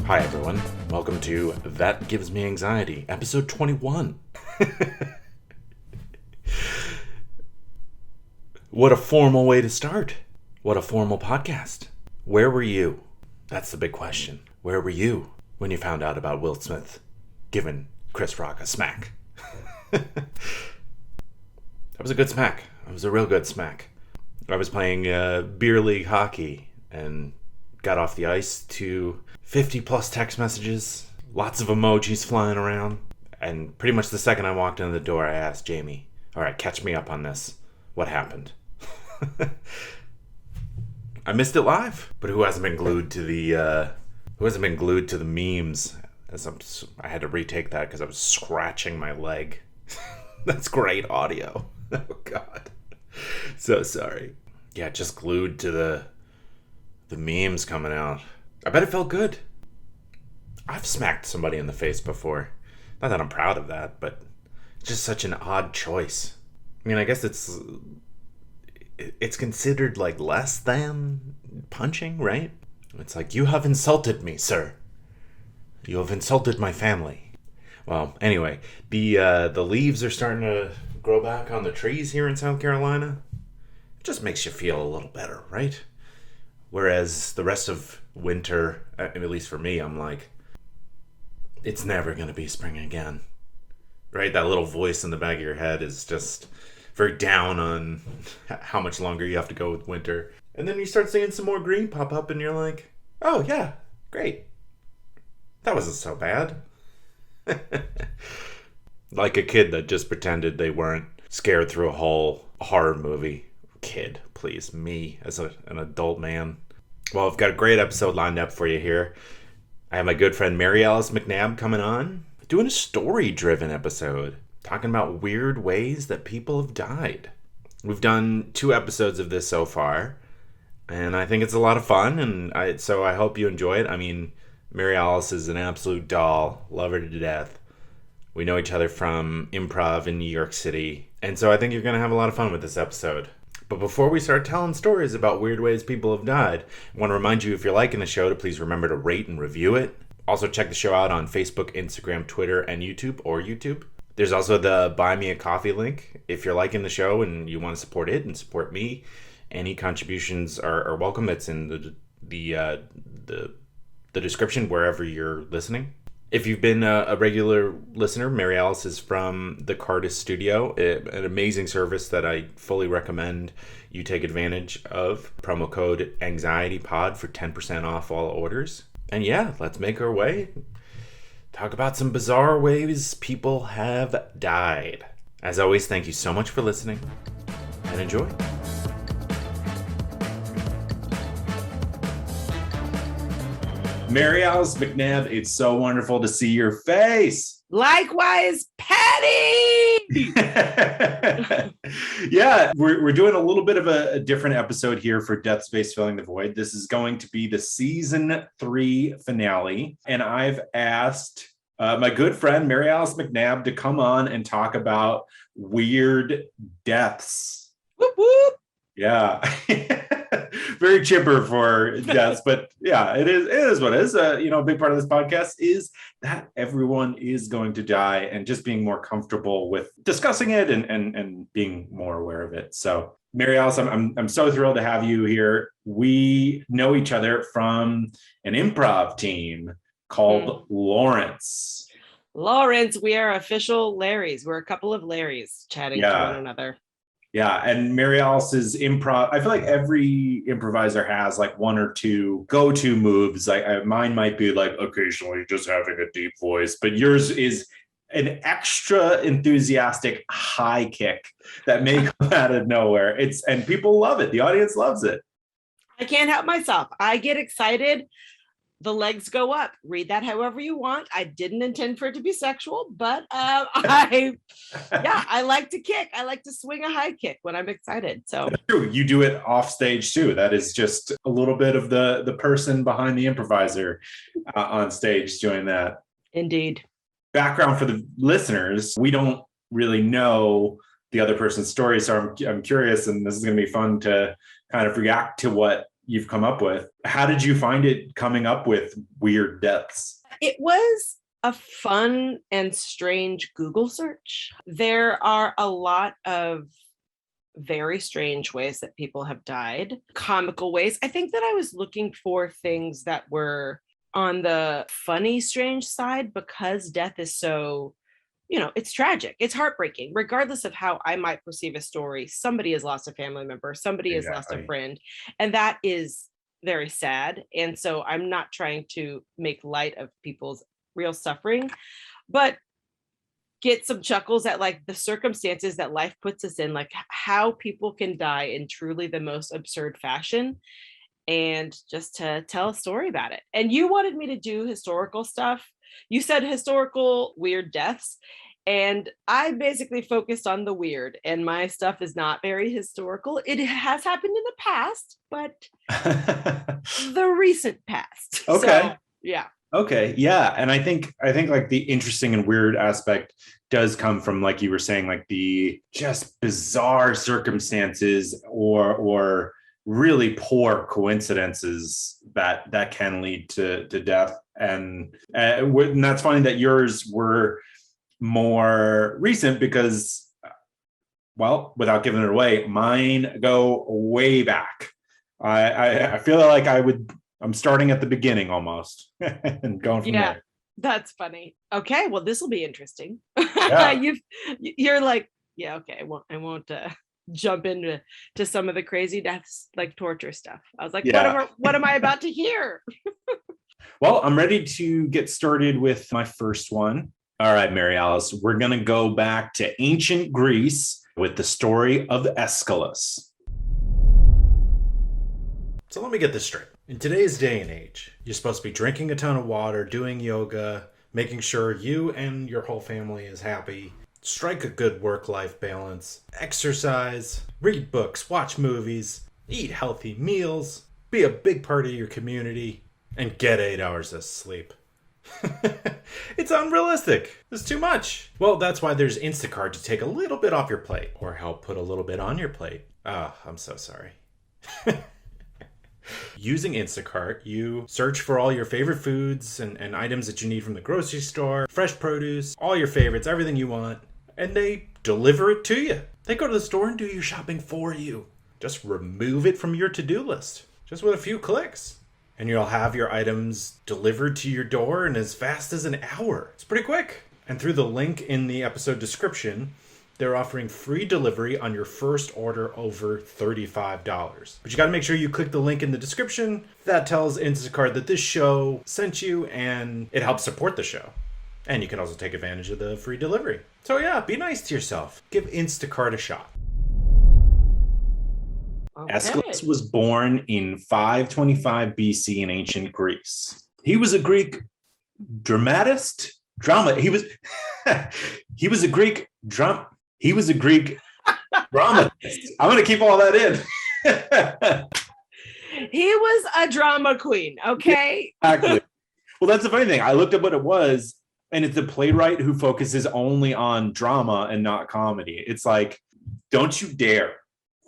Hi everyone, welcome to That Gives Me Anxiety, episode 21. What a formal way to start. What a formal podcast. Where were you? That's the big question. Where were you when you found out about Will Smith giving Chris Rock a smack? That was a good smack. It was a real good smack. I was playing beer league hockey and got off the ice to 50 plus text messages, lots of emojis flying around. And pretty much the second I walked in the door, I asked Jamie, all right, catch me up on this. What happened? I missed it live, but who hasn't been glued to the memes? I had to retake that because I was scratching my leg. That's great audio. Oh God, so sorry. Yeah, just glued to the memes coming out. I bet it felt good. I've smacked somebody in the face before. Not that I'm proud of that, but it's just such an odd choice. I mean, I guess it's considered like less than punching, right? It's like, you have insulted me, sir. You have insulted my family. Well, anyway, the leaves are starting to grow back on the trees here in South Carolina. It just makes you feel a little better, right? Whereas the rest of winter, at least for me, I'm like, it's never going to be spring again. Right? That little voice in the back of your head is just very down on how much longer you have to go with winter. And then you start seeing some more green pop up and you're like, oh yeah, great. That wasn't so bad. Like a kid that just pretended they weren't scared through a whole horror movie. Kid, please. Me as an adult man. Well, I've got a great episode lined up for you here. I have my good friend Mary-Alice McNab coming on, doing a story-driven episode, talking about weird ways that people have died. We've done 2 episodes of this so far, and I think it's a lot of fun, and so I hope you enjoy it. I mean, Mary-Alice is an absolute doll. Love her to death. We know each other from improv in New York City, and so I think you're going to have a lot of fun with this episode. But before we start telling stories about weird ways people have died, I want to remind you, if you're liking the show, to please remember to rate and review it. Also, check the show out on Facebook, Instagram, Twitter, and YouTube. There's also the Buy Me a Coffee link. If you're liking the show and you want to support it and support me, any contributions are welcome. It's in the description wherever you're listening. If you've been a regular listener, Mary-Alice is from the Cardist studio, an amazing service that I fully recommend you take advantage of. Promo code ANXIETYPOD for 10% off all orders. And yeah, let's make our way. Talk about some bizarre ways people have died. As always, thank you so much for listening and enjoy. Mary-Alice McNab, it's so wonderful to see your face. Likewise, Patty! Yeah, we're doing a little bit of a different episode here for Death Space Filling the Void. This is going to be the season 3 finale. And I've asked my good friend Mary-Alice McNab to come on and talk about weird deaths. Whoop, whoop. Yeah. Very chipper for deaths, but yeah, it is what it is. A big part of this podcast is that everyone is going to die, and just being more comfortable with discussing it and being more aware of it. So Mary-Alice, I'm so thrilled to have you here. We know each other from an improv team called Lawrence. Lawrence, we are official Larrys. We're a couple of Larrys chatting to one another. Yeah, and Mary-Alice's improv, I feel like every improviser has like 1 or 2 go-to moves. Like mine might be like occasionally just having a deep voice, but yours is an extra enthusiastic high kick that may come out of nowhere. And people love it. The audience loves it. I can't help myself. I get excited. The legs go up. Read that however you want. I didn't intend for it to be sexual, but I like to kick. I like to swing a high kick when I'm excited. So that's true. You do it off stage too. That is just a little bit of the person behind the improviser on stage doing that. Indeed. Background for the listeners: we don't really know the other person's story, so I'm curious, and this is going to be fun to kind of react to what you've come up with. How did you find it coming up with weird deaths? It was a fun and strange Google search. There are a lot of very strange ways that people have died, comical ways. I think that I was looking for things that were on the funny, strange side because death is so, it's tragic. It's heartbreaking. Regardless of how I might perceive a story, somebody has lost a family member, somebody has lost a friend, and that is very sad. And so I'm not trying to make light of people's real suffering, but get some chuckles at like the circumstances that life puts us in, like how people can die in truly the most absurd fashion, and just to tell a story about it. And you wanted me to do historical stuff. You said historical weird deaths, and I basically focused on the weird, and my stuff is not very historical. It has happened in the past, but the recent past. Okay. So, yeah. Okay. Yeah. And I think like the interesting and weird aspect does come from, like you were saying, like the just bizarre circumstances or really poor coincidences that can lead to death. And that's funny that yours were more recent because, well, without giving it away, mine go way back. I feel like I'm starting at the beginning almost and going from there. That's funny. Okay, well, this will be interesting. Yeah. You're like, yeah, okay, I won't jump into some of the crazy deaths, like torture stuff. I was like, what am I about to hear? Well, I'm ready to get started with my first one. All right, Mary-Alice, we're going to go back to ancient Greece with the story of Aeschylus. So let me get this straight. In today's day and age, you're supposed to be drinking a ton of water, doing yoga, making sure you and your whole family is happy, strike a good work-life balance, exercise, read books, watch movies, eat healthy meals, be a big part of your community, and get 8 hours of sleep. It's unrealistic. It's too much. Well, that's why there's Instacart to take a little bit off your plate, or help put a little bit on your plate. Oh, I'm so sorry. Using Instacart, you search for all your favorite foods and items that you need from the grocery store, fresh produce, all your favorites, everything you want, and they deliver it to you. They go to the store and do your shopping for you. Just remove it from your to-do list, just with a few clicks. And you'll have your items delivered to your door in as fast as an hour. It's pretty quick. And through the link in the episode description, they're offering free delivery on your first order over $35. But you got to make sure you click the link in the description. That tells Instacart that this show sent you and it helps support the show. And you can also take advantage of the free delivery. So yeah, be nice to yourself. Give Instacart a shot. Okay. Aeschylus was born in 525 BC in ancient Greece. He was a Greek dramatist. He was a Greek dramatist. I'm going to keep all that in. He was a drama queen, okay? Exactly. Well, that's the funny thing. I looked up what it was, and it's a playwright who focuses only on drama and not comedy. It's like, don't you dare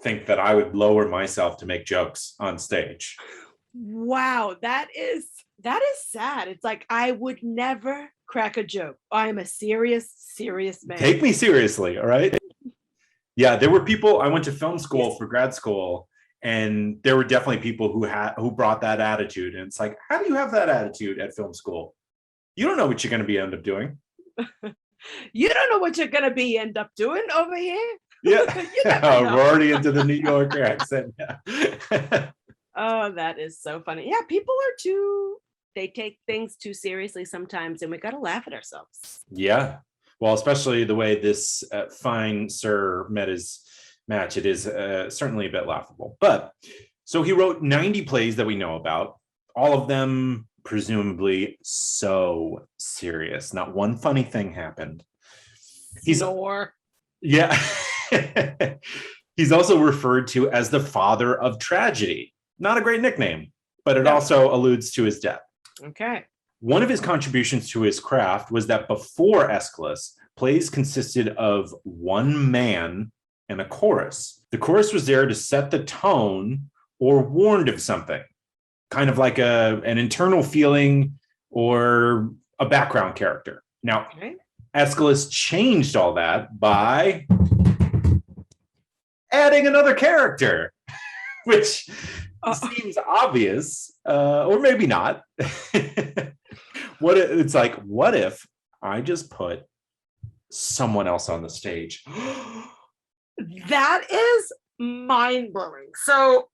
think that I would lower myself to make jokes on stage. Wow, that is sad. It's like, I would never crack a joke. I'm a serious man. Take me seriously, all right? Yeah, there were people. I went to film school for grad school, and there were definitely people who brought that attitude. And it's like, how do you have that attitude at film school? You don't know what you're going to end up doing. You don't know what you're going to end up doing over here. Yeah, we're already into the New Yorker accent. Yeah. Oh, that is so funny. Yeah, people are they take things too seriously sometimes, and we got to laugh at ourselves. Yeah. Well, especially the way this fine sir met his match. It is certainly a bit laughable. But so he wrote 90 plays that we know about, all of them presumably so serious. Not one funny thing happened. Yeah. He's also referred to as the father of tragedy. Not a great nickname, but it also alludes to his death. Okay. One of his contributions to his craft was that before Aeschylus, plays consisted of one man and a chorus. The chorus was there to set the tone or warned of something, kind of like an internal feeling or a background character. Now, Aeschylus changed all that by adding another character, which seems obvious, or maybe not. What if I just put someone else on the stage? That is mind-blowing. So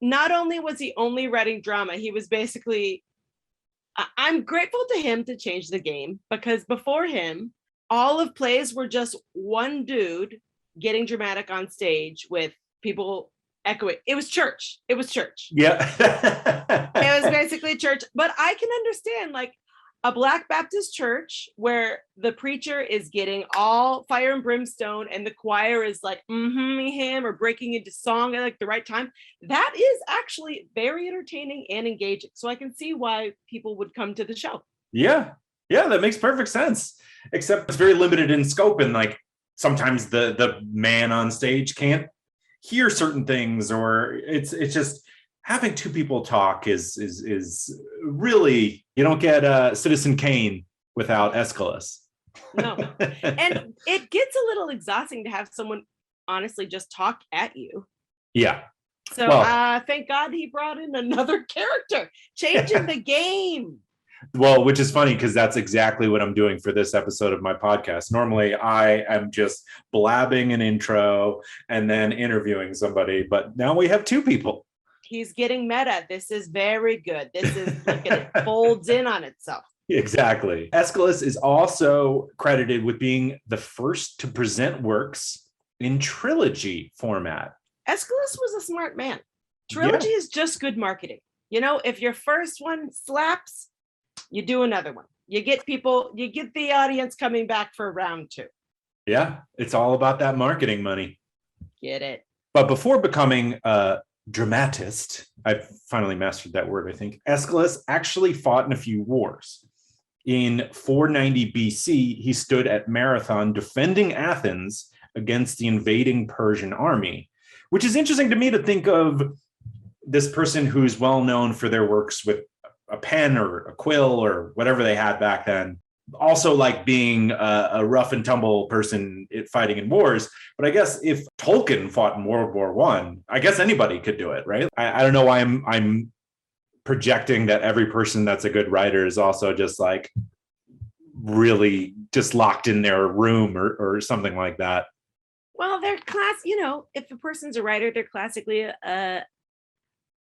not only was he only writing drama, he was basically, I'm grateful to him to change the game, because before him, all of plays were just one dude getting dramatic on stage with people echoing. It was church. Yeah. It was basically church. But I can understand, like, a Black Baptist church where the preacher is getting all fire and brimstone and the choir is like him or breaking into song at like the right time. That is actually very entertaining and engaging. So I can see why people would come to the show. Yeah, that makes perfect sense. Except it's very limited in scope, and like sometimes the man on stage can't hear certain things, or it's just having two people talk is really, you don't get Citizen Kane without Aeschylus. No. And it gets a little exhausting to have someone honestly just talk at you. Yeah. So thank God he brought in another character, changing the game. Well, which is funny because that's exactly what I'm doing for this episode of my podcast. Normally, I am just blabbing an intro and then interviewing somebody, but now we have two people. He's getting meta. This is very good. This is, look at it, folds in on itself. Exactly. Aeschylus is also credited with being the first to present works in trilogy format. Aeschylus was a smart man. Trilogy is just good marketing. You know, if your first one slaps, you do another one. You get the audience coming back for round two. Yeah, it's all about that marketing money. Get it. But before becoming a dramatist, I finally mastered that word, I think, Aeschylus actually fought in a few wars. In 490 BC, he stood at Marathon defending Athens against the invading Persian army, which is interesting to me to think of this person who's well known for their works with a pen or a quill or whatever they had back then, also like being a rough and tumble person fighting in wars. But I guess if Tolkien fought in World War I guess anybody could do it, right? I don't know why I'm projecting that every person that's a good writer is also just like really just locked in their room or something like that. Well, they're if a person's a writer, they're classically a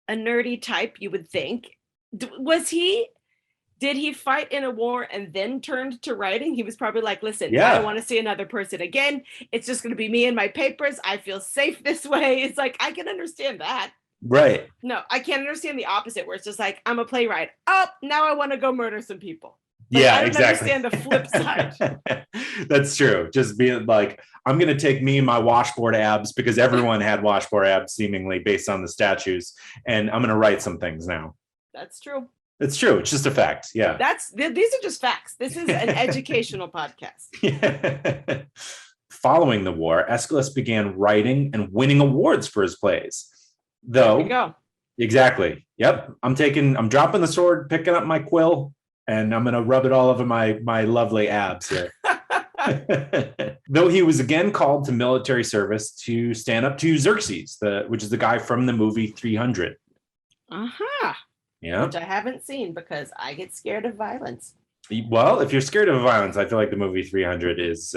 nerdy type, you would think. Did he fight in a war and then turned to writing? He was probably like, listen, I don't want to see another person again. It's just going to be me and my papers. I feel safe this way. It's like, I can understand that. Right. No, I can't understand the opposite, where it's just like, I'm a playwright. Oh, now I want to go murder some people. Like, yeah, I don't exactly. understand the flip side. That's true. Just being like, I'm going to take me and my washboard abs, because everyone had washboard abs seemingly based on the statues. And I'm going to write some things now. That's true. It's true. It's just a fact. Yeah. These are just facts. This is an educational podcast. Yeah. Following the war, Aeschylus began writing and winning awards for his plays. Though, there we go. Exactly. Yep. I'm dropping the sword, picking up my quill, and I'm going to rub it all over my lovely abs here. Though he was again called to military service to stand up to Xerxes, which is the guy from the movie 300. Uh-huh. Yeah. Which I haven't seen because I get scared of violence. Well, if you're scared of violence, I feel like the movie 300 is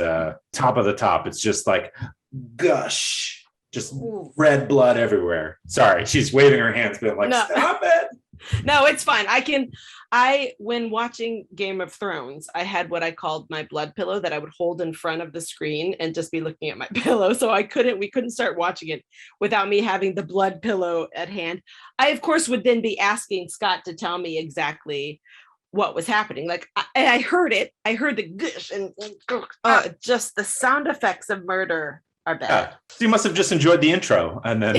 top of the top. It's just like gush, just red blood everywhere. Sorry, she's waving her hands, being like, no. Stop it. No, it's fine. When watching Game of Thrones, I had what I called my blood pillow that I would hold in front of the screen and just be looking at my pillow. So we couldn't start watching it without me having the blood pillow at hand. I, of course, would then be asking Scott to tell me exactly what was happening. Like I heard it. I heard the gush and just the sound effects of murder are bad. Yeah. So you must have just enjoyed the intro and then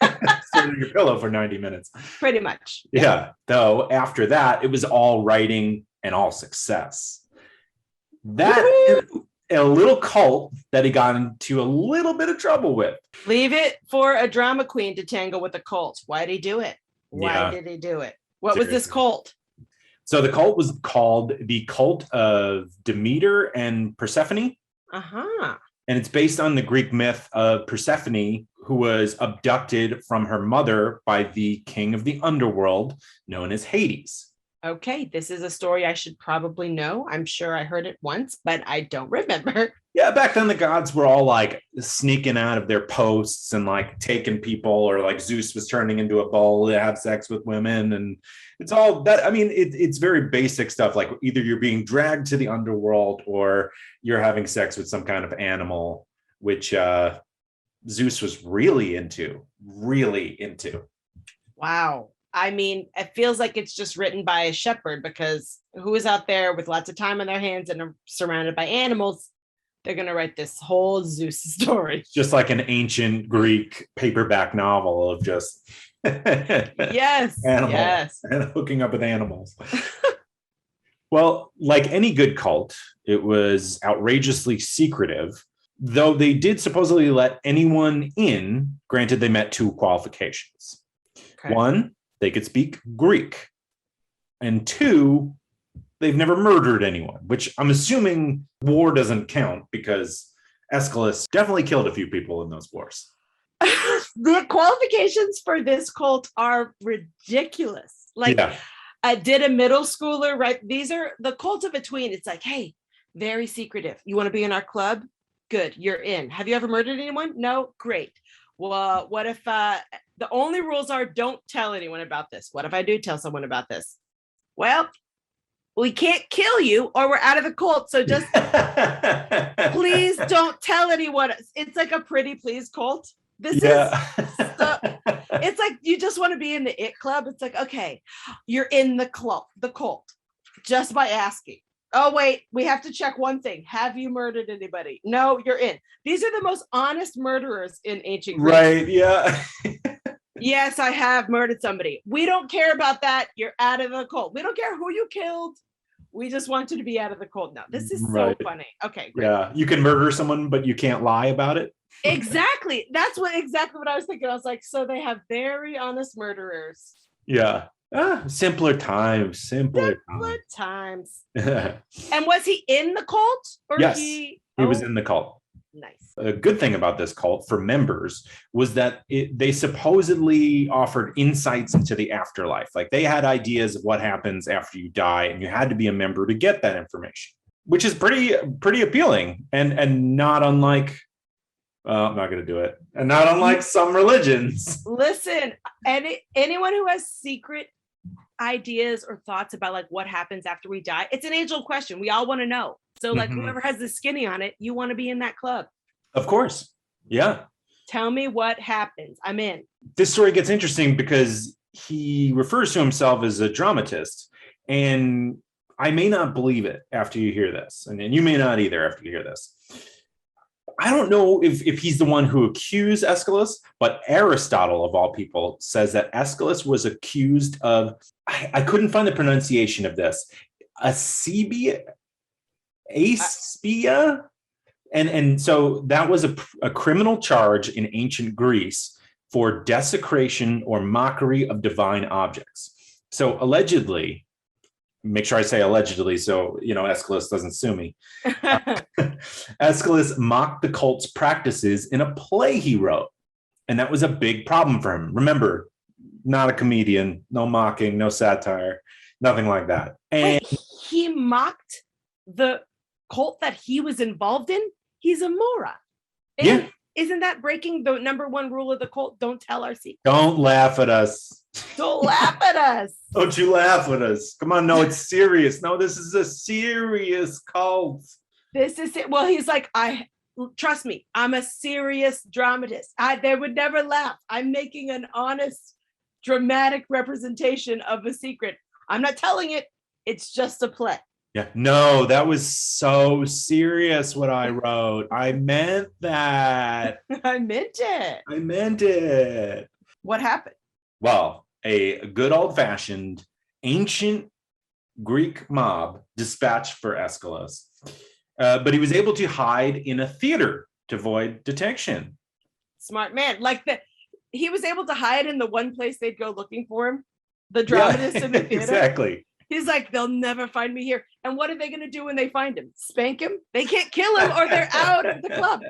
stared at your pillow for 90 minutes. Pretty much. Yeah. Though after that, it was all writing and all success. That a little cult that he got into a little bit of trouble with. Leave it for a drama queen to tangle with a cult. Why did he do it? Why did he do it? What was this cult? So the cult was called the Cult of Demeter and Persephone. Uh-huh. And it's based on the Greek myth of Persephone, who was abducted from her mother by the king of the underworld, known as Hades. Okay, this is a story I should probably know. I'm sure I heard it once, but I don't remember. Yeah, back then the gods were all like sneaking out of their posts and like taking people, or like Zeus was turning into a bull to have sex with women. And it's all that. I mean, it's very basic stuff. Like either you're being dragged to the underworld or you're having sex with some kind of animal, which Zeus was really into. Wow. I mean, it feels like it's just written by a shepherd, because who is out there with lots of time on their hands and are surrounded by animals? They're going to write this whole Zeus story. Just like an ancient Greek paperback novel of just yes, and hooking up with animals. Well, like any good cult, it was outrageously secretive, though they did supposedly let anyone in, granted they met two qualifications. Okay. One, they could speak Greek. And two, they've never murdered anyone, which I'm assuming war doesn't count because Aeschylus definitely killed a few people in those wars. The qualifications for this cult are ridiculous. Like, did a middle schooler, right? These are the cult of between. It's like, hey, very secretive. You want to be in our club? Good, you're in. Have you ever murdered anyone? No? Great. Well, what if the only rules are don't tell anyone about this? What if I do tell someone about this? Well, we can't kill you or we're out of the cult. So just please don't tell anyone. It's like a pretty please cult. This is so, it's like you just want to be in the it club. It's like, okay, you're in the cult just by asking. Oh, wait, we have to check one thing. Have you murdered anybody? No, you're in. These are the most honest murderers in ancient Greece. Right, yeah. Yes, I have murdered somebody. We don't care about that. You're out of the cult. We don't care who you killed. We just want you to be out of the cult. No, this is so funny. Okay, great. Yeah, you can murder someone, but you can't lie about it. Exactly. That's exactly what I was thinking. I was like, so they have very honest murderers. Yeah. Simpler times. And was he in the cult? Or yes, he was in the cult. Nice. A good thing about this cult for members was that they supposedly offered insights into the afterlife. Like they had ideas of what happens after you die, and you had to be a member to get that information, which is pretty appealing and not unlike. I'm not going to do it. And not unlike some religions. Listen, anyone who has secret ideas or thoughts about like what happens after we die, it's an age-old question. We all want to know. So like whoever has the skinny on it, you want to be in that club. Of course. Yeah. Tell me what happens. I'm in. This story gets interesting because he refers to himself as a dramatist. And I may not believe it after you hear this. And you may not either after you hear this. I don't know if he's the one who accused Aeschylus, but Aristotle, of all people, says that Aeschylus was accused of, I couldn't find the pronunciation of this, aspia. And so that was a criminal charge in ancient Greece for desecration or mockery of divine objects. So allegedly, make sure I say allegedly so Aeschylus doesn't sue me. Aeschylus mocked the cult's practices in a play he wrote, and that was a big problem for him. Remember, not a comedian, no mocking, no satire, nothing like that. And wait, he mocked the cult that he was involved in? He's a moron. Yeah. Isn't that breaking the number one rule of the cult? Don't tell our secret. Don't laugh at us. Don't laugh at us. Don't you laugh at us. Come on, no, it's serious. No, this is a serious cult. This is it. Well, he's like, trust me, I'm a serious dramatist. They would never laugh. I'm making an honest, dramatic representation of a secret. I'm not telling it. It's just a play. Yeah, no, that was so serious what I wrote. I meant that. I meant it. What happened? Well, a good old-fashioned ancient Greek mob dispatched for Aeschylus. But he was able to hide in a theater to avoid detection. Smart man. He was able to hide in the one place they'd go looking for him, the dramatist in the theater. Exactly. He's like, they'll never find me here. And what are they going to do when they find him? Spank him? They can't kill him or they're out of the club.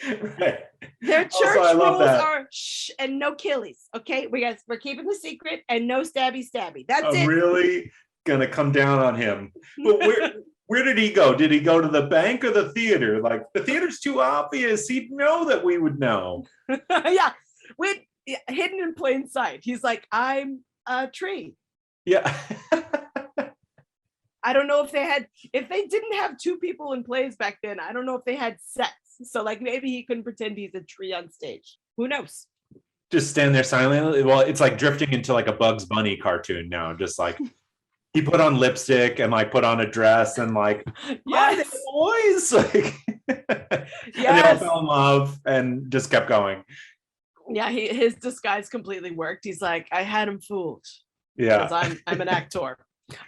Right. Their church Also, rules are shh and no killies. Okay, we're keeping the secret and no stabby. That's I'm it. really gonna come down on him. But where did he go? Did he go to the bank or the theater? Like, the theater's too obvious. He'd know that we would know. Yeah, hidden in plain sight. He's like, I'm a tree. Yeah. I don't know if they didn't have two people in plays back then. I don't know if they had sets. So like maybe he couldn't pretend he's a tree on stage. Who knows? Just stand there silently. Well, it's like drifting into like a Bugs Bunny cartoon now. Just like he put on lipstick and like put on a dress and like, yes, boys. Like, yes. And they all fell in love and just kept going. Yeah, his disguise completely worked. He's like, I had him fooled. Yeah, because I'm an actor.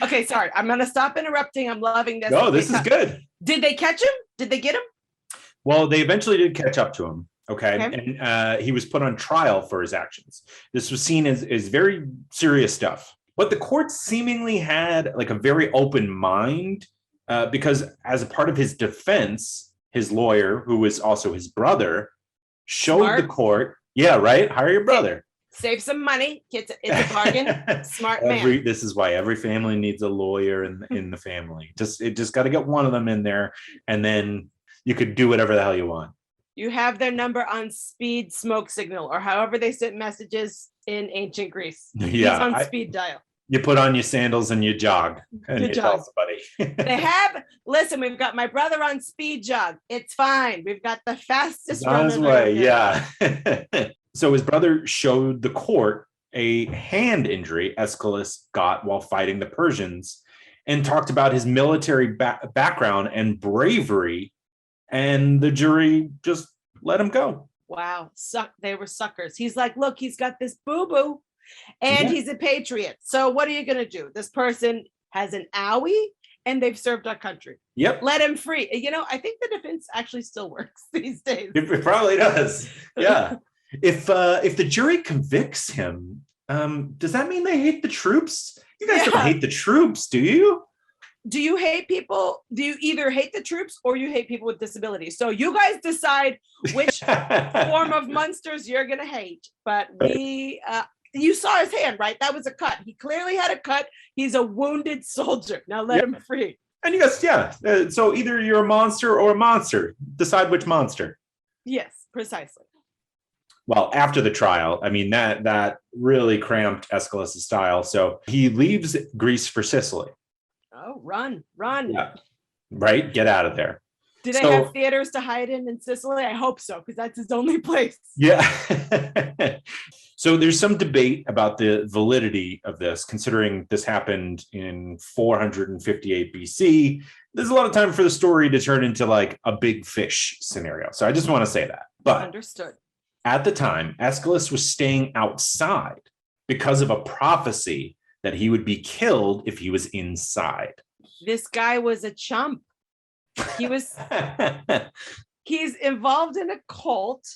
Okay, sorry. I'm gonna stop interrupting. I'm loving this. No, this is good. Did they catch him? Did they get him? Well, they eventually did catch up to him. Okay. And he was put on trial for his actions. This was seen as very serious stuff. But the court seemingly had like a very open mind because as a part of his defense, his lawyer, who was also his brother, showed the court, yeah, right, hire your brother. Save some money. It's a bargain. Smart man. This is why every family needs a lawyer in the family. It just got to get one of them in there, and then you could do whatever the hell you want. You have their number on speed smoke signal, or however they sent messages in ancient Greece. Yeah, he's on speed dial. You put on your sandals and you jog, and you tell somebody. Listen, we've got my brother on speed jog. It's fine. We've got the fastest runner. Yeah. So his brother showed the court a hand injury Aeschylus got while fighting the Persians and talked about his military background and bravery, and the jury just let him go. Wow. They were suckers. He's like, look, he's got this boo-boo and he's a patriot. So what are you going to do? This person has an owie and they've served our country. Yep. Let him free. You know, I think the defense actually still works these days. It probably does. Yeah. If the jury convicts him, does that mean they hate the troops? You guys don't hate the troops, do you? Do you hate people? Do you either hate the troops or you hate people with disabilities? So you guys decide which form of monsters you're going to hate. But you saw his hand, right? That was a cut. He clearly had a cut. He's a wounded soldier. Now let him free. And you guys, so either you're a monster or a monster. Decide which monster. Yes, precisely. Well, after the trial, I mean, that really cramped Aeschylus' style. So he leaves Greece for Sicily. Oh, run. Yeah. Right? Get out of there. Do they have theaters to hide in Sicily? I hope so, because that's his only place. Yeah. So there's some debate about the validity of this, considering this happened in 458 BC. There's a lot of time for the story to turn into like a big fish scenario. So I just want to say that. But understood. At the time, Aeschylus was staying outside because of a prophecy that he would be killed if he was inside. This guy was a chump. He's involved in a cult,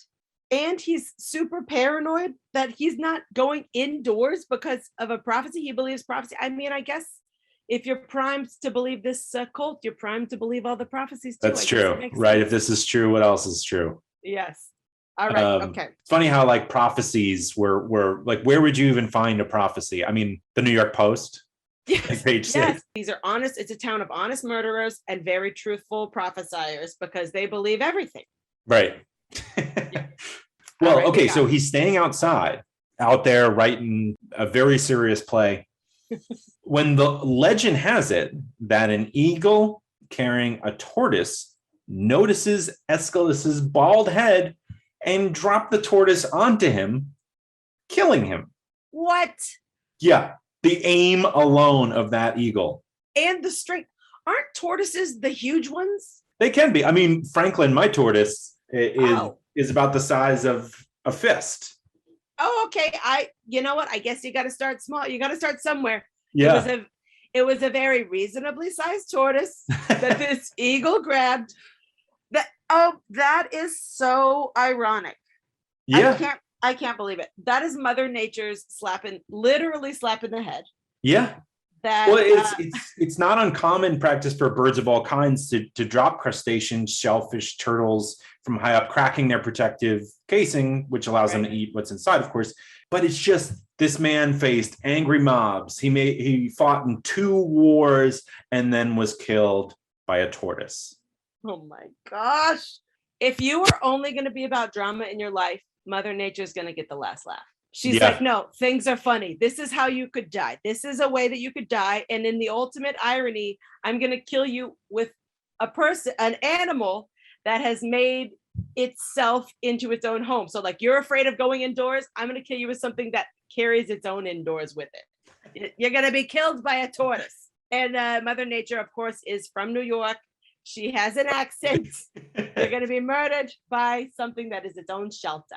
and he's super paranoid that he's not going indoors because of a prophecy. He believes prophecy. I mean, I guess if you're primed to believe this cult, you're primed to believe all the prophecies too. That's true, right? If this is true, what else is true? Yes. All right. Okay. It's funny how like prophecies were like, where would you even find a prophecy? I mean, the New York Post, yes. Page 6. These are honest. It's a town of honest murderers and very truthful prophesiers because they believe everything. Right. Well, right, okay. So he's staying outside, out there writing a very serious play. When the legend has it that an eagle carrying a tortoise notices Aeschylus's bald head and dropped the tortoise onto him, killing him. What? Yeah, the aim alone of that eagle. And the strength. Aren't tortoises the huge ones? They can be. I mean, Franklin, my tortoise, is about the size of a fist. Oh, okay. You know what? I guess you got to start small. You got to start somewhere. Yeah. It was a very reasonably sized tortoise that this eagle grabbed. That is so ironic. Yeah. I can't believe it. That is Mother Nature's literally slapping the head. Yeah. That Well, it's not uncommon practice for birds of all kinds to drop crustaceans, shellfish, turtles from high up, cracking their protective casing, which allows them to eat what's inside, of course. But it's just this man faced angry mobs. He fought in 2 wars and then was killed by a tortoise. Oh my gosh. If you were only going to be about drama in your life, Mother Nature's going to get the last laugh. She's like, no, things are funny. This is how you could die. This is a way that you could die. And in the ultimate irony, I'm going to kill you with an animal that has made itself into its own home. So like, you're afraid of going indoors. I'm going to kill you with something that carries its own indoors with it. You're going to be killed by a tortoise. And Mother Nature, of course, is from New York. She has an accent. You're going to be murdered by something that is its own shelter.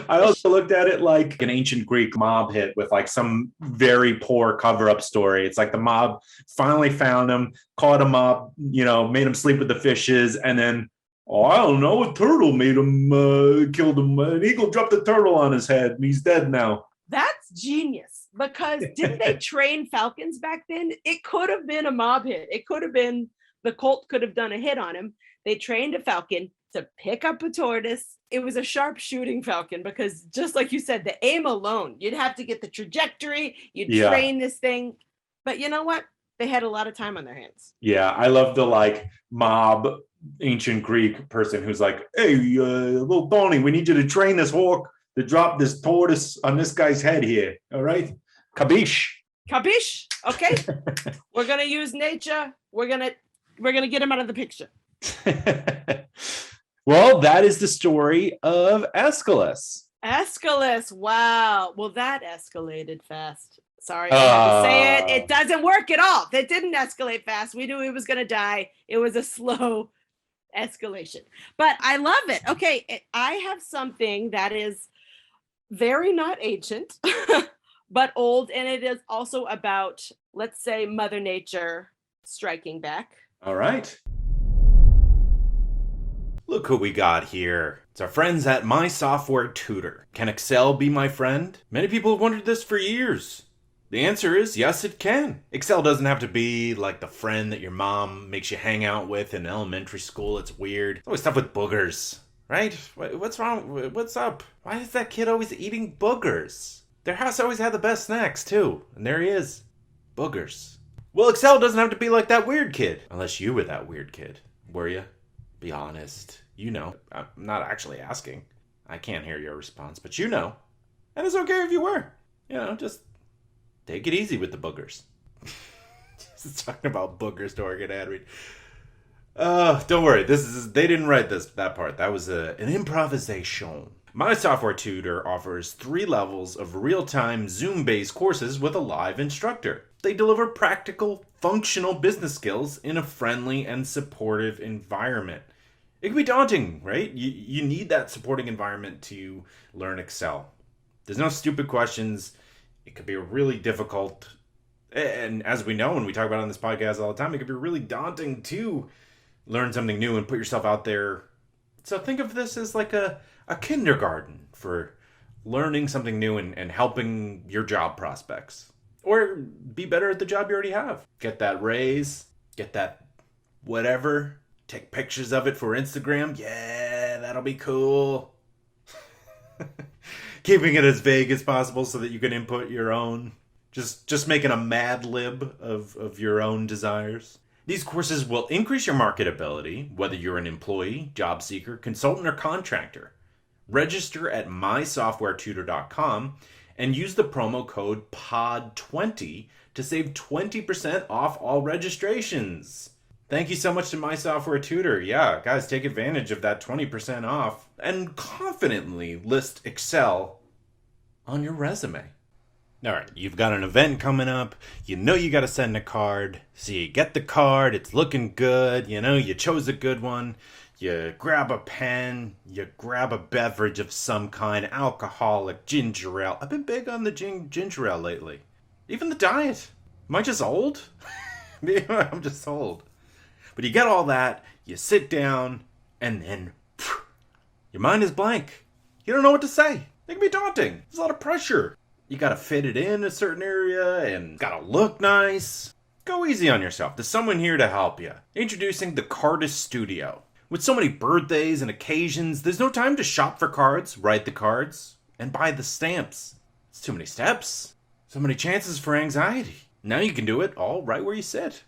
I also looked at it like an ancient Greek mob hit with like some very poor cover-up story. It's like the mob finally found him, caught him up, made him sleep with the fishes, and then, I don't know, a turtle made him, killed him. An eagle dropped a turtle on his head, and he's dead now. That's genius. Because didn't they train falcons back then? It could have been a mob hit. It could have been the colt could have done a hit on him. They trained a falcon to pick up a tortoise. It was a sharp shooting falcon because just like you said, the aim alone, you'd have to get the trajectory, you'd train this thing. But you know what? They had a lot of time on their hands. Yeah, I love the like mob ancient Greek person who's like, hey, little Donnie, we need you to train this hawk to drop this tortoise on this guy's head here. All right? Kabish. Okay. We're gonna use nature. We're gonna get him out of the picture. Well, that is the story of Aeschylus. Wow. Well, that escalated fast. Sorry, I had to say it. It doesn't work at all. That didn't escalate fast. We knew he was gonna die. It was a slow escalation. But I love it. Okay, I have something that is very not ancient. But old, and it is also about, let's say, Mother Nature striking back. All right. Look who we got here. It's our friends at My Software Tutor. Can Excel be my friend? Many people have wondered this for years. The answer is yes, it can. Excel doesn't have to be like the friend that your mom makes you hang out with in elementary school. It's weird. It's always stuff with boogers, right? What's wrong? What's up? Why is that kid always eating boogers? Their house always had the best snacks, too. And there he is. Boogers. Well, Excel doesn't have to be like that weird kid. Unless you were that weird kid. Were you? Be honest. You know. I'm not actually asking. I can't hear your response, but you know. And it's okay if you were. Just take it easy with the boogers. Just talking about boogers to get ad read. Don't worry. They didn't write that part. That was an improvisation. My Software Tutor offers 3 levels of real-time Zoom-based courses with a live instructor. They deliver practical, functional business skills in a friendly and supportive environment. It can be daunting, right? You need that supporting environment to learn Excel. There's no stupid questions. It could be really difficult. And as we know, when we talk about it on this podcast all the time, it could be really daunting to learn something new and put yourself out there. So think of this as like a kindergarten for learning something new and helping your job prospects. Or be better at the job you already have. Get that raise, get that whatever, take pictures of it for Instagram. Yeah, that'll be cool. Keeping it as vague as possible so that you can input your own. Just making a Mad Lib of your own desires. These courses will increase your marketability, whether you're an employee, job seeker, consultant, or contractor. Register at mysoftwaretutor.com and use the promo code POD20 to save 20% off all registrations. Thank you so much to My Software Tutor. Yeah, guys, take advantage of that 20% off and confidently list Excel on your resume. All right, you've got an event coming up. You know you got to send a card. So you get the card. It's looking good. You chose a good one. You grab a pen. You grab a beverage of some kind. Alcoholic, ginger ale. I've been big on the ginger ale lately. Even the diet. Am I just old? Maybe I'm just old. But you get all that, you sit down, and then your mind is blank. You don't know what to say. It can be daunting. There's a lot of pressure. You gotta fit it in a certain area and gotta look nice. Go easy on yourself. There's someone here to help you. Introducing the Cardist Studio. With so many birthdays and occasions, there's no time to shop for cards, write the cards, and buy the stamps. It's too many steps. So many chances for anxiety. Now you can do it all right where you sit.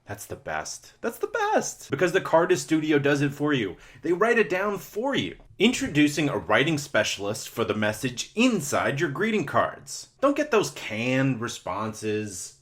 That's the best. That's the best. Because the Cardist Studio does it for you. They write it down for you. Introducing a writing specialist for the message inside your greeting cards. Don't get those canned responses.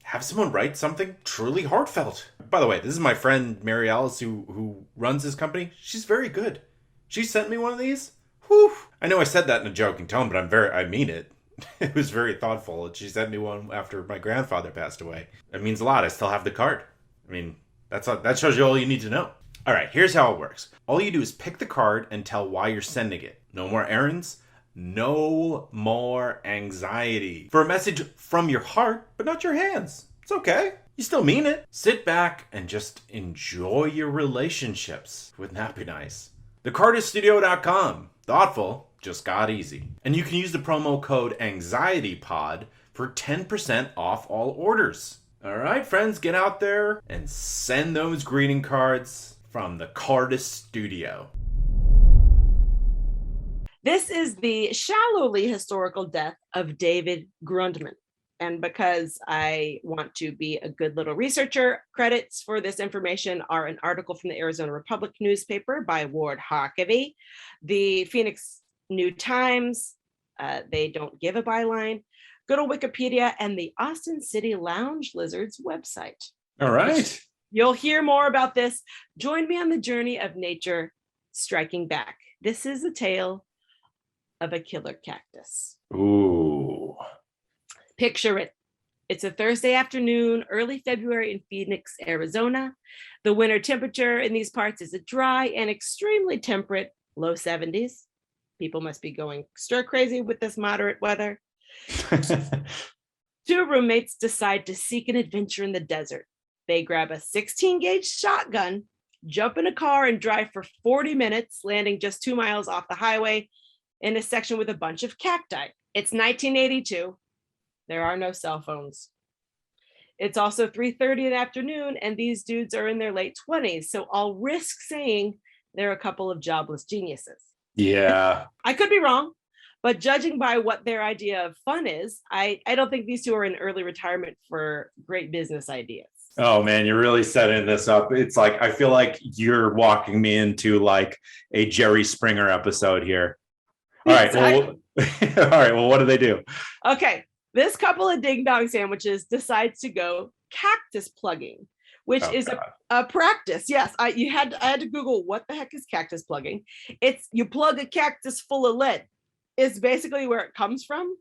Have someone write something truly heartfelt. By the way, this is my friend Mary-Alice who runs this company. She's very good. She sent me one of these. Whew. I know I said that in a joking tone, but I mean it. It was very thoughtful. And she sent me one after my grandfather passed away. It means a lot. I still have the card. I mean, that shows you all you need to know. All right, here's how it works. All you do is pick the card and tell why you're sending it. No more errands. No more anxiety. For a message from your heart, but not your hands. It's okay. You still mean it. Sit back and just enjoy your relationships. Wouldn't that be nice? TheCardistStudio.com. Thoughtful, just got easy. And you can use the promo code AnxietyPod for 10% off all orders. All right, friends, get out there and send those greeting cards from the Cardist Studio. This is the shallowly historical death of David Grundman. And because I want to be a good little researcher, credits for this information are an article from the Arizona Republic newspaper by Ward Harkavy, the Phoenix New Times, they don't give a byline, good old Wikipedia, and the Austin City Lounge Lizards website. All right. You'll hear more about this. Join me on the journey of nature striking back. This is a tale of a killer cactus. Ooh. Picture it. It's a Thursday afternoon, early February in Phoenix, Arizona. The winter temperature in these parts is a dry and extremely temperate low 70s. People must be going stir crazy with this moderate weather. Two roommates decide to seek an adventure in the desert. They grab a 16 gauge shotgun, jump in a car and drive for 40 minutes, landing just 2 miles off the highway in a section with a bunch of cacti. It's 1982. There are no cell phones. It's also 3:30 in the afternoon, and these dudes are in their late 20s. So I'll risk saying they're a couple of jobless geniuses. Yeah. I could be wrong, but judging by what their idea of fun is, I don't think these two are in early retirement for great business ideas. Oh man, you're really setting this up. It's like, I feel like you're walking me into like a Jerry Springer episode here. All right. Well, all right. Well, what do they do? Okay. This couple of ding dong sandwiches decides to go cactus plugging, which is a practice. Yes, I had to Google what the heck is cactus plugging. It's you plug a cactus full of lead. Is basically where it comes from.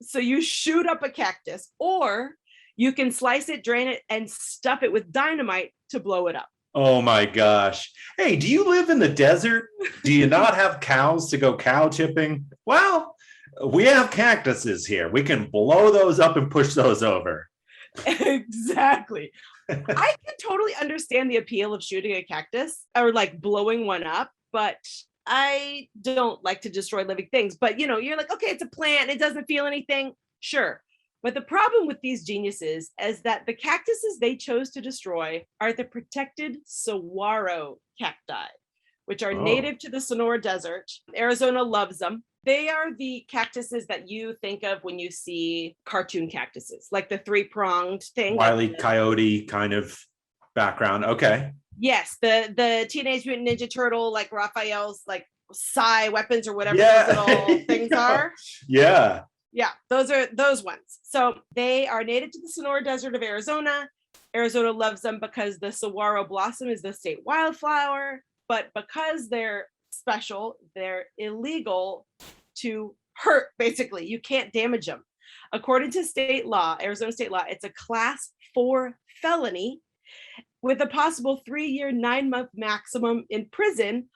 So you shoot up a cactus, or you can slice it, drain it, and stuff it with dynamite to blow it up. Oh my gosh. Hey, do you live in the desert? Do you not have cows to go cow tipping? Well, we have cactuses here. We can blow those up and push those over. Exactly. I can totally understand the appeal of shooting a cactus or like blowing one up, but I don't like to destroy living things. But you're like, okay, it's a plant. It doesn't feel anything. Sure. But the problem with these geniuses is that the cactuses they chose to destroy are the protected saguaro cacti, which are native to the Sonora Desert. Arizona loves them. They are the cactuses that you think of when you see cartoon cactuses, like the three-pronged thing. Wile E. Coyote kind of background. Okay. Yes, the Teenage Mutant Ninja Turtle, like Raphael's like psi weapons or whatever those little things are. Yeah. Yeah, those are those ones. So they are native to the Sonora Desert of Arizona. Arizona loves them because the saguaro blossom is the state wildflower, but because they're special, they're illegal to hurt, basically. You can't damage them. According to state law, Arizona state law, it's a class 4 felony with a possible 3-year, 9-month maximum in prison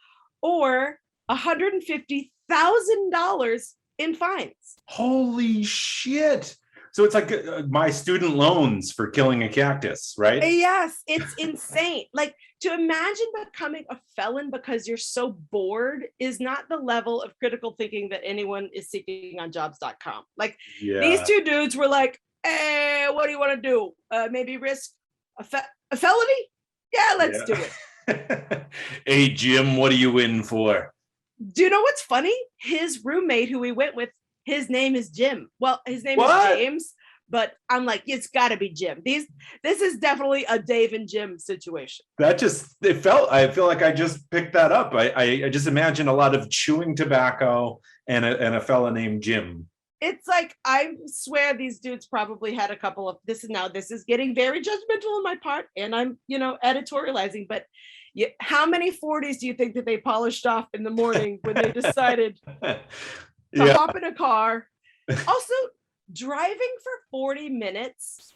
or $150,000 in fines. Holy shit. So it's like my student loans for killing a cactus, right? Yes, it's insane. Like, to imagine becoming a felon because you're so bored is not the level of critical thinking that anyone is seeking on jobs.com. Like, these two dudes were like, hey, what do you want to do? Maybe risk a felony? Yeah, let's do it. Hey, Jim, what are you in for? Do you know what's funny? His roommate who we went with, his name is Jim. Well, his name is James, but I'm like, it's got to be Jim. This is definitely a Dave and Jim situation. I feel like I just picked that up. I just imagine a lot of chewing tobacco and a fella named Jim. It's like, I swear these dudes probably had a couple of, this is getting very judgmental on my part, and I'm, editorializing, but how many 40s do you think that they polished off in the morning when they decided to hop in a car? Also, driving for 40 minutes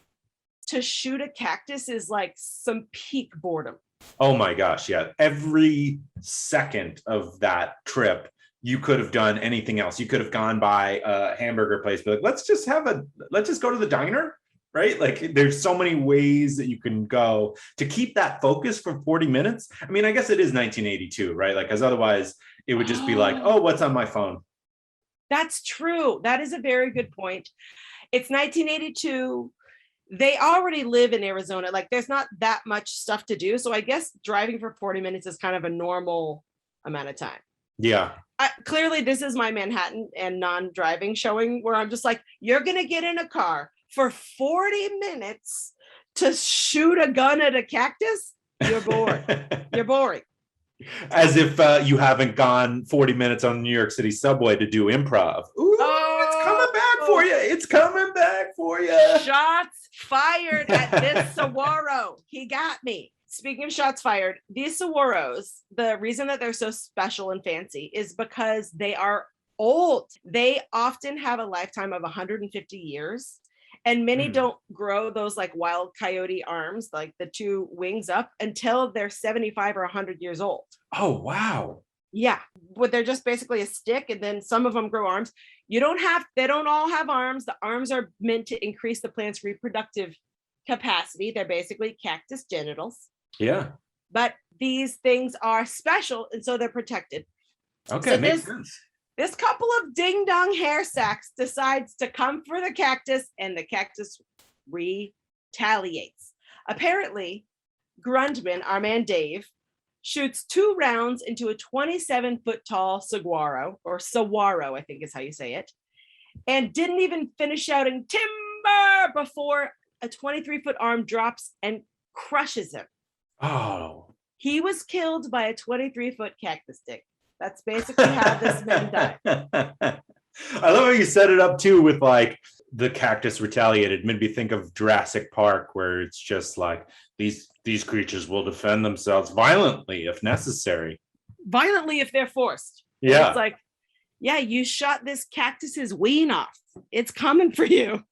to shoot a cactus is like some peak boredom. Oh my gosh, yeah. Every second of that trip, you could have done anything else. You could have gone by a hamburger place, but like, let's just go to the diner, right? Like, there's so many ways that you can go to keep that focus for 40 minutes. I mean, I guess it is 1982, right? Like, because otherwise it would just be like, oh, what's on my phone? That's true. That is a very good point. It's 1982. They already live in Arizona. Like, there's not that much stuff to do. So I guess driving for 40 minutes is kind of a normal amount of time. Yeah. Clearly, this is my Manhattan and non-driving showing, where I'm just like, you're going to get in a car for 40 minutes to shoot a gun at a cactus? You're bored. You're boring. As if you haven't gone 40 minutes on the New York City subway to do improv. Ooh, it's coming back for you. It's coming back for you. Shots fired at this saguaro. He got me. Speaking of shots fired, these saguaros, the reason that they're so special and fancy is because they are old. They often have a lifetime of 150 years. And many don't grow those like wild coyote arms, like the two wings up, until they're 75 or 100 years old. Oh, wow. Yeah. But they're just basically a stick. And then some of them grow arms. They don't all have arms. The arms are meant to increase the plant's reproductive capacity. They're basically cactus genitals. Yeah. But these things are special, and so they're protected. Okay, so makes sense. This couple of ding-dong hair sacks decides to come for the cactus, and the cactus retaliates. Apparently, Grundman, our man Dave, shoots 2 rounds into a 27-foot tall saguaro, or saguaro, I think is how you say it, and didn't even finish shouting timber before a 23-foot arm drops and crushes him. Oh. He was killed by a 23-foot cactus stick. That's basically how this man died. I love how you set it up too with like the cactus retaliated. Made me think of Jurassic Park, where it's just like these creatures will defend themselves violently if necessary. Violently if they're forced. Yeah. And it's like, yeah, you shot this cactus's ween off. It's coming for you.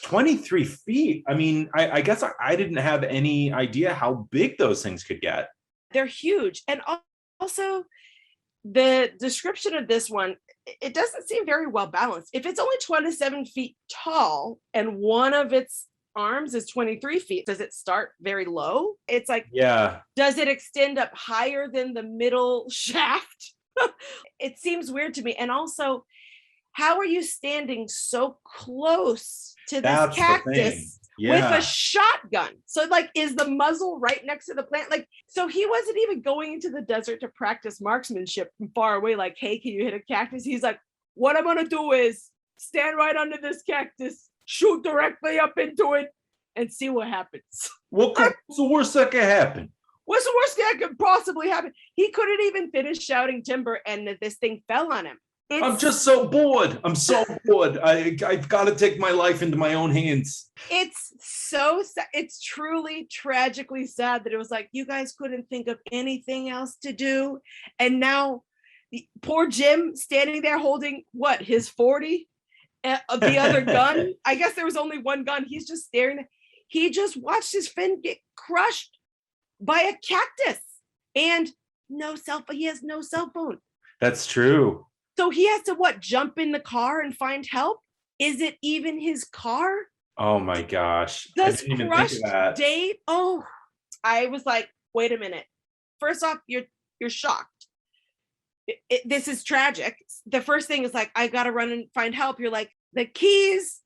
23 feet. I mean, I guess I didn't have any idea how big those things could get. They're huge. And also, the description of this one, it doesn't seem very well balanced. If it's only 27 feet tall and one of its arms is 23 feet, does it start very low? It's like, yeah. Does it extend up higher than the middle shaft? It seems weird to me. And also, how are you standing so close to this cactus with a shotgun? So like, is the muzzle right next to the plant? Like, so he wasn't even going into the desert to practice marksmanship from far away. Like, hey, can you hit a cactus? He's like, what I'm going to do is stand right under this cactus, shoot directly up into it, and see what happens. What's the worst that can happen? What's the worst that could possibly happen? He couldn't even finish shouting timber, and this thing fell on him. I'm just so bored. I'm so bored. I've got to take my life into my own hands. It's so sad. It's truly tragically sad that it was like, you guys couldn't think of anything else to do. And now poor Jim standing there holding his 40 of the other gun. I guess there was only one gun. He's just staring. He just watched his friend get crushed by a cactus, and he has no cell phone. That's true. So he has to jump in the car and find help? Is it even his car? Oh my gosh. I Does didn't even think crushed of that. Dave? Oh, I was like, wait a minute. First off, you're shocked. This is tragic. The first thing is like, I gotta run and find help. You're like, the keys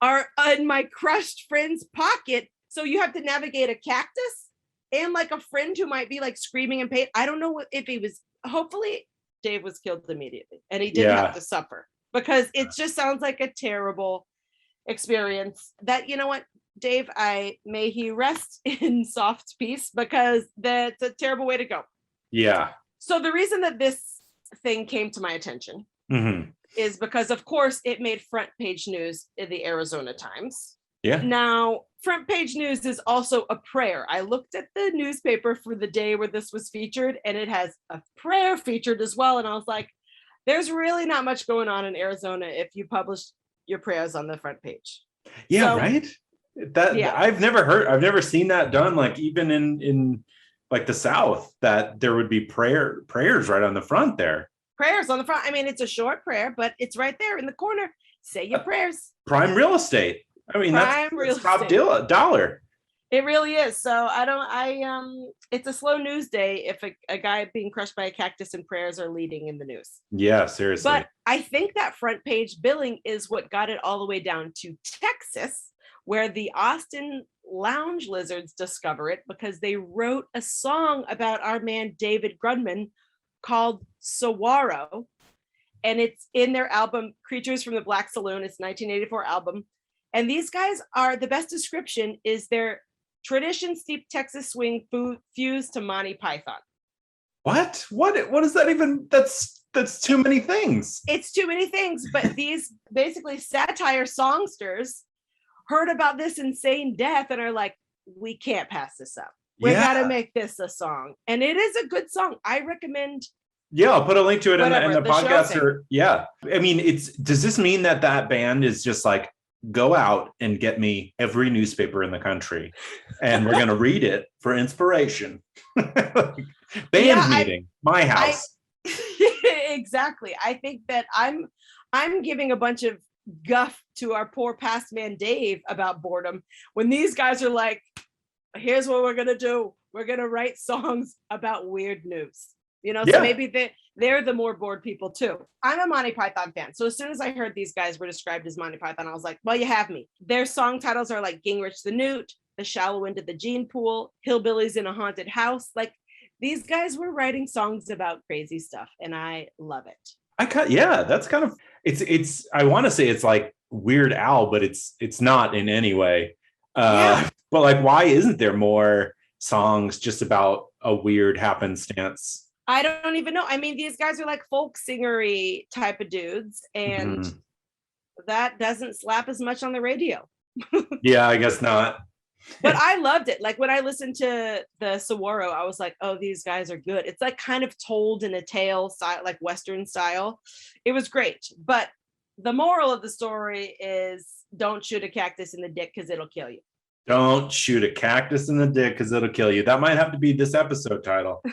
are in my crushed friend's pocket. So you have to navigate a cactus and like a friend who might be like screaming in pain. I don't know if he was, hopefully Dave was killed immediately and he didn't have to suffer, because it just sounds like a terrible experience. That, you know what, Dave, may he rest in soft peace, because that's a terrible way to go. Yeah. So the reason that this thing came to my attention is because, of course, it made front page news in the Arizona Times. Yeah. Now, front page news is also a prayer. I looked at the newspaper for the day where this was featured, and it has a prayer featured as well. And I was like, there's really not much going on in Arizona if you publish your prayers on the front page. Yeah, So, right. That I've never seen that done, like even in like the South, that there would be prayers right on the front there. Prayers on the front. I mean, it's a short prayer, but it's right there in the corner. Say your prayers. Prime real estate. I mean, that's top dollar. It really is. So it's a slow news day if a guy being crushed by a cactus and prayers are leading in the news. Yeah, seriously. But I think that front page billing is what got it all the way down to Texas, where the Austin lounge lizards discover it because they wrote a song about our man David Grudman called Saguaro, and it's in their album Creatures from the Black Saloon. It's 1984 album, and these guys are, the best description is their tradition steeped Texas swing fused to Monty Python. What is that even? That's too many things. It's too many things. But these basically satire songsters heard about this insane death and are like, we can't pass this up. We gotta make this a song. And it is a good song. I recommend. Yeah, I'll put a link to it in the podcast. Yeah. I mean, does this mean that band is just like, go out and get me every newspaper in the country and we're going to read it for inspiration? Band meeting, my house. Exactly. I think that I'm giving a bunch of guff to our poor past man Dave about boredom when these guys are like, here's what we're going to do. We're going to write songs about weird news. So maybe they're the more bored people too. I'm a Monty Python fan. So as soon as I heard these guys were described as Monty Python, I was like, well, you have me. Their song titles are like Gingrich the Newt, The Shallow End of the Gene Pool, Hillbillies in a Haunted House. Like, these guys were writing songs about crazy stuff, and I love it. That's kind of, it's I want to say it's like Weird Al, but it's not in any way. But like, why isn't there more songs just about a weird happenstance? I don't even know. I mean, these guys are like folk singery type of dudes, and that doesn't slap as much on the radio. Yeah, I guess not. But I loved it. Like when I listened to the Saguaro, I was like, oh, these guys are good. It's like kind of told in a tale style, like Western style. It was great. But the moral of the story is don't shoot a cactus in the dick because it'll kill you. Don't shoot a cactus in the dick because it'll kill you. That might have to be this episode title.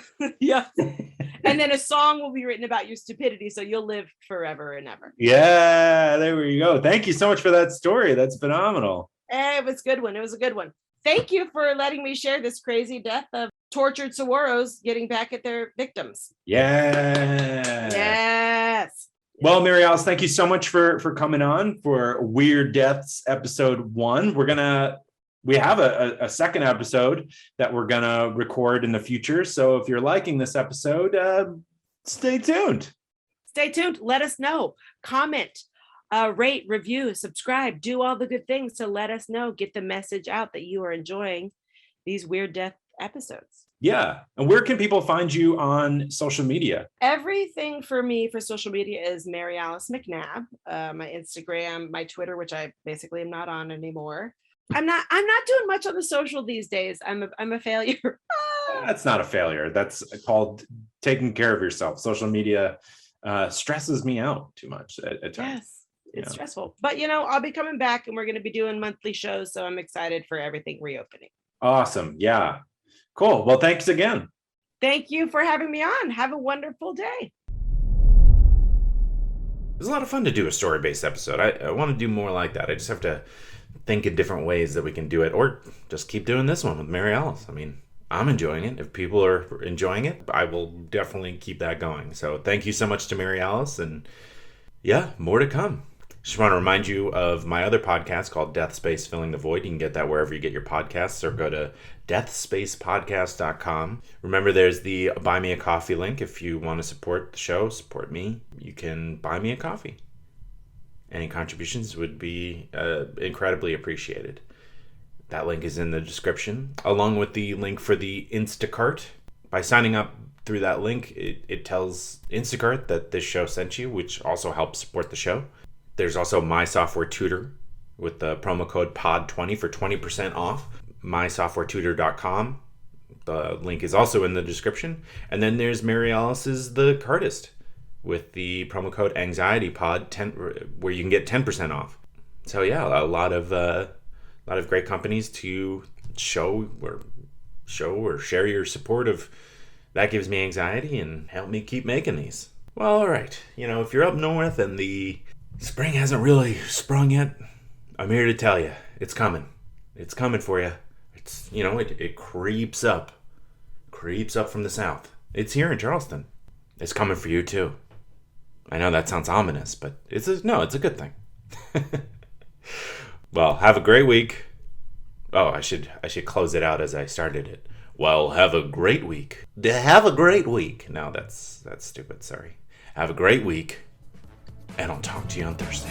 Yeah. And then a song will be written about your stupidity, so you'll live forever and ever. Yeah, there you go. Thank you so much for that story. That's phenomenal. It was a good one. It was a good one. Thank you for letting me share this crazy death of tortured saguaros getting back at their victims. Yeah. Yes. Well, Mary-Alice, thank you so much for coming on for Weird Deaths episode 1. We have a second episode that we're going to record in the future. So if you're liking this episode, stay tuned. Stay tuned. Let us know. Comment, rate, review, subscribe, do all the good things to let us know. Get the message out that you are enjoying these Weird Death episodes. Yeah. And where can people find you on social media? Everything for me for social media is Mary-Alice McNab. My Instagram, my Twitter, which I basically am not on anymore. I'm not doing much on the social these days. I'm a failure. That's not a failure. That's called taking care of yourself. Social media stresses me out too much at times. Yes, it's stressful. But I'll be coming back and we're going to be doing monthly shows. So I'm excited for everything reopening. Awesome. Yeah. Cool. Well, thanks again. Thank you for having me on. Have a wonderful day. was a lot of fun to do a story-based episode. I want to do more like that. I just have to think of different ways that we can do it, or just keep doing this one with Mary-Alice. I mean, I'm enjoying it. If people are enjoying it, I will definitely keep that going. So thank you so much to Mary-Alice, and yeah, more to come. Just want to remind you of my other podcast called Death Space Filling the Void. You can get that wherever you get your podcasts, or go to deathspacepodcast.com. Remember, there's the Buy Me a Coffee link. If you want to support the show, support me, you can buy me a coffee. Any contributions would be incredibly appreciated. That link is in the description, along with the link for the Instacart. By signing up through that link, it tells Instacart that this show sent you, which also helps support the show. There's also My Software Tutor with the promo code POD20 for 20% off. mysoftwaretutor.com. The link is also in the description. And then there's Mary-Alice's The Cardist with the promo code AnxietyPod10, where you can get 10% off. So yeah, a lot of great companies to show or share your support of. That gives me anxiety and help me keep making these. Well, all right. If you're up north and the spring hasn't really sprung yet, I'm here to tell you, it's coming. It's coming for you. It's, it creeps up from the south. It's here in Charleston. It's coming for you too. I know that sounds ominous, but it's a good thing. Well, have a great week. Oh, I should close it out as I started it. Well, have a great week. Have a great week. No, that's stupid. Sorry. Have a great week, and I'll talk to you on Thursday.